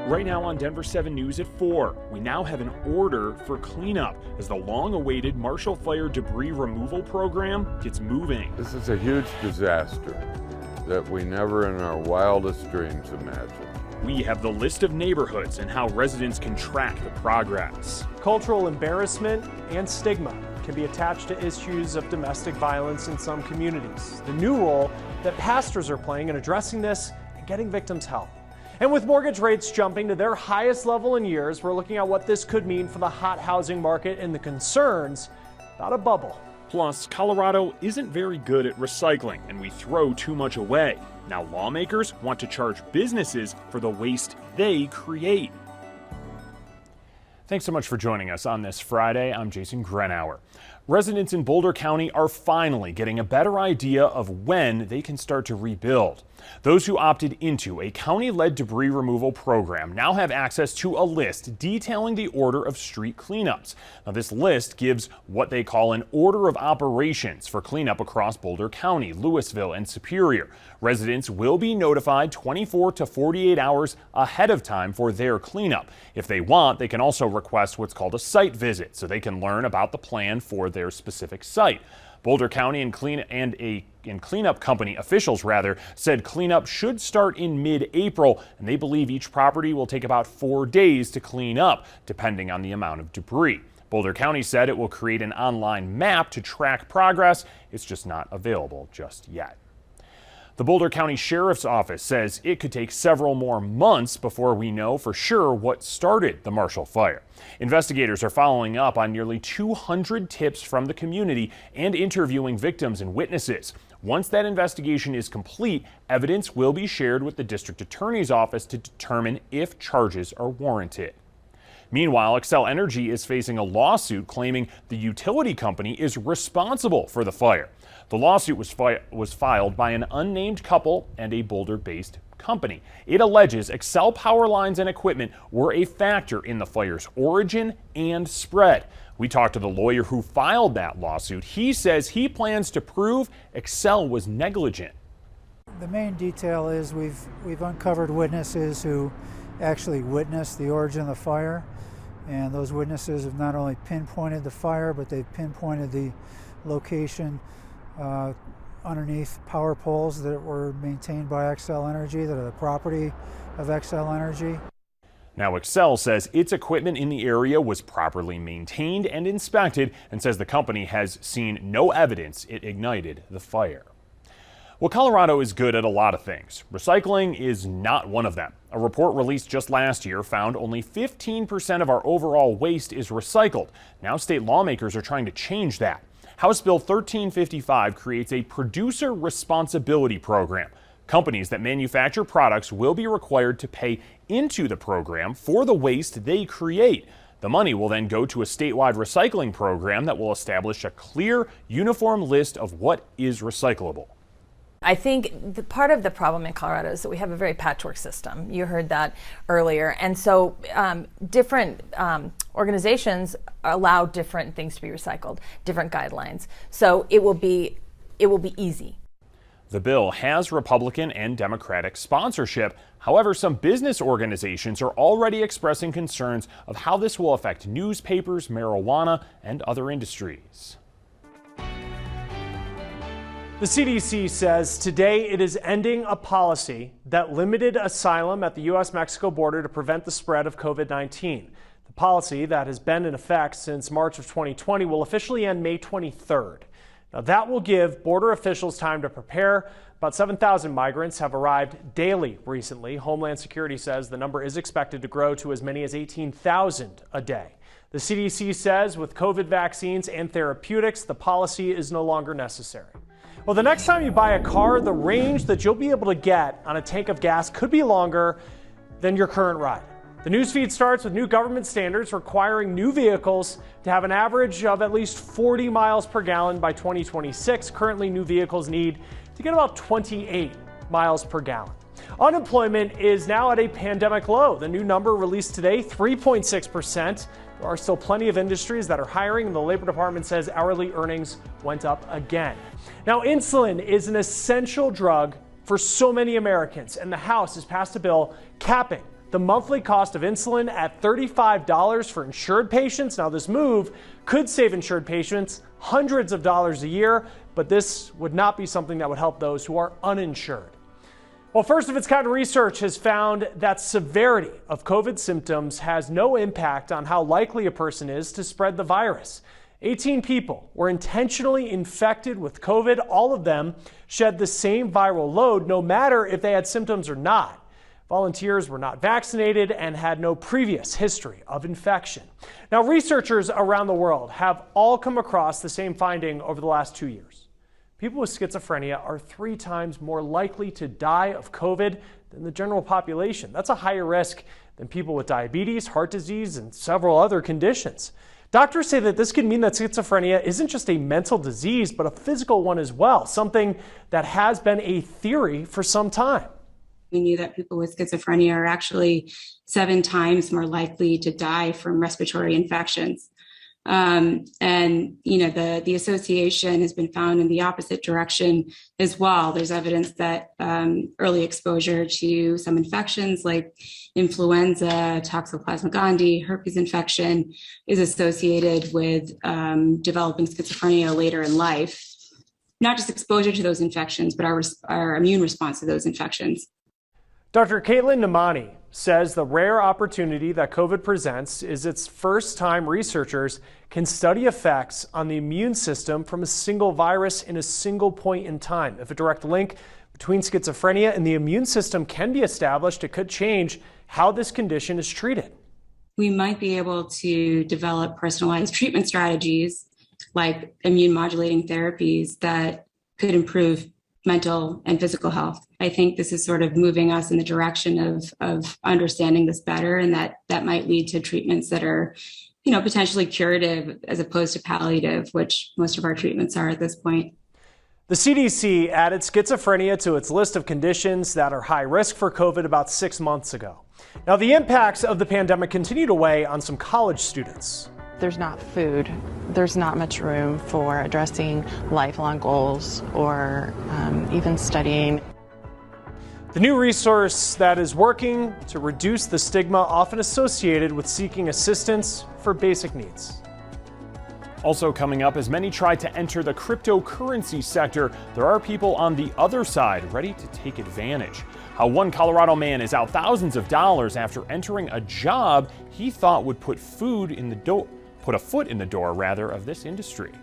Right now on Denver 7 News at 4, we now have an order for cleanup as the long-awaited Marshall Fire debris removal program gets moving. This is a huge disaster that we never in our wildest dreams imagined. We have the list of neighborhoods and how residents can track the progress. Cultural embarrassment and stigma can be attached to issues of domestic violence in some communities. The new role that pastors are playing in addressing this and getting victims help. And with mortgage rates jumping to their highest level in years, we're looking at what this could mean for the hot housing market and the concerns about a bubble. Plus, Colorado isn't very good at recycling, and we throw too much away. Now lawmakers want to charge businesses for the waste they create. Thanks so much for joining us on this Friday. I'm Jason Grenauer. Residents in Boulder County are finally getting a better idea of when they can start to rebuild. Those who opted into a county-led debris removal program now have access to a list detailing the order of street cleanups. Now, this list gives what they call an order of operations for cleanup across Boulder County, Louisville, and Superior. Residents will be notified 24 to 48 hours ahead of time for their cleanup. If they want, they can also request what's called a site visit so they can learn about the plan for their specific site. Boulder County and cleanup company officials said cleanup should start in mid-April, and they believe each property will take about 4 days to clean up, depending on the amount of debris. Boulder County said it will create an online map to track progress. It's just not available just yet. The Boulder County Sheriff's Office says it could take several more months before we know for sure what started the Marshall Fire. Investigators are following up on nearly 200 tips from the community and interviewing victims and witnesses. Once that investigation is complete, evidence will be shared with the district attorney's office to determine if charges are warranted. Meanwhile, Xcel Energy is facing a lawsuit claiming the utility company is responsible for the fire. The lawsuit was filed by an unnamed couple and a Boulder-based company. It alleges Xcel power lines and equipment were a factor in the fire's origin and spread. We talked to the lawyer who filed that lawsuit. He says he plans to prove Xcel was negligent. The main detail is we've uncovered witnesses who actually witnessed the origin of the fire, and those witnesses have not only pinpointed the fire, but they've pinpointed the location underneath power poles that were maintained by Xcel Energy, that are the property of Xcel Energy. Now, Xcel says its equipment in the area was properly maintained and inspected, and says the company has seen no evidence it ignited the fire. Well, Colorado is good at a lot of things. Recycling is not one of them. A report released just last year found only 15% of our overall waste is recycled. Now state lawmakers are trying to change that. House Bill 1355 creates a producer responsibility program. Companies that manufacture products will be required to pay into the program for the waste they create. The money will then go to a statewide recycling program that will establish a clear, uniform list of what is recyclable. I think part of the problem in Colorado is that we have a very patchwork system. You heard that earlier. And so different organizations allow different things to be recycled, different guidelines. So it will be easy. The bill has Republican and Democratic sponsorship. However, some business organizations are already expressing concerns of how this will affect newspapers, marijuana, and other industries. The CDC says today it is ending a policy that limited asylum at the U.S.-Mexico border to prevent the spread of COVID-19. The policy that has been in effect since March of 2020 will officially end May 23rd. Now, that will give border officials time to prepare. About 7,000 migrants have arrived daily recently. Homeland Security says the number is expected to grow to as many as 18,000 a day. The CDC says with COVID vaccines and therapeutics, the policy is no longer necessary. Well, the next time you buy a car, the range that you'll be able to get on a tank of gas could be longer than your current ride. The newsfeed starts with new government standards requiring new vehicles to have an average of at least 40 miles per gallon by 2026. Currently, new vehicles need to get about 28 miles per gallon. Unemployment is now at a pandemic low. The new number released today, 3.6%. There are still plenty of industries that are hiring, and the Labor Department says hourly earnings went up again. Now, insulin is an essential drug for so many Americans, and the House has passed a bill capping the monthly cost of insulin at $35 for insured patients. Now, this move could save insured patients hundreds of dollars a year, but this would not be something that would help those who are uninsured. Well, first of its kind research has found that severity of COVID symptoms has no impact on how likely a person is to spread the virus. 18 people were intentionally infected with COVID. All of them shed the same viral load, no matter if they had symptoms or not. Volunteers were not vaccinated and had no previous history of infection. Now, researchers around the world have all come across the same finding over the last 2 years. People with schizophrenia are 3 times more likely to die of COVID than the general population. That's a higher risk than people with diabetes, heart disease, and several other conditions. Doctors say that this could mean that schizophrenia isn't just a mental disease, but a physical one as well, something that has been a theory for some time. We knew that people with schizophrenia are actually 7 times more likely to die from respiratory infections. The association has been found in the opposite direction as well. There's evidence that early exposure to some infections like influenza, Toxoplasma gondii, herpes infection is associated with developing schizophrenia later in life. Not just exposure to those infections, but our immune response to those infections. Dr. Caitlin Namani says the rare opportunity that COVID presents is its first time researchers can study effects on the immune system from a single virus in a single point in time. If a direct link between schizophrenia and the immune system can be established, it could change how this condition is treated. We might be able to develop personalized treatment strategies like immune modulating therapies that could improve mental and physical health. I think this is sort of moving us in the direction of understanding this better, and that might lead to treatments that are, potentially curative as opposed to palliative, which most of our treatments are at this point. The CDC added schizophrenia to its list of conditions that are high risk for COVID about 6 months ago. Now, the impacts of the pandemic continue to weigh on some college students. There's not food. There's not much room for addressing lifelong goals or even studying. The new resource that is working to reduce the stigma often associated with seeking assistance for basic needs. Also coming up, as many try to enter the cryptocurrency sector, there are people on the other side ready to take advantage. How one Colorado man is out thousands of dollars after entering a job he thought would put a foot in the door of this industry.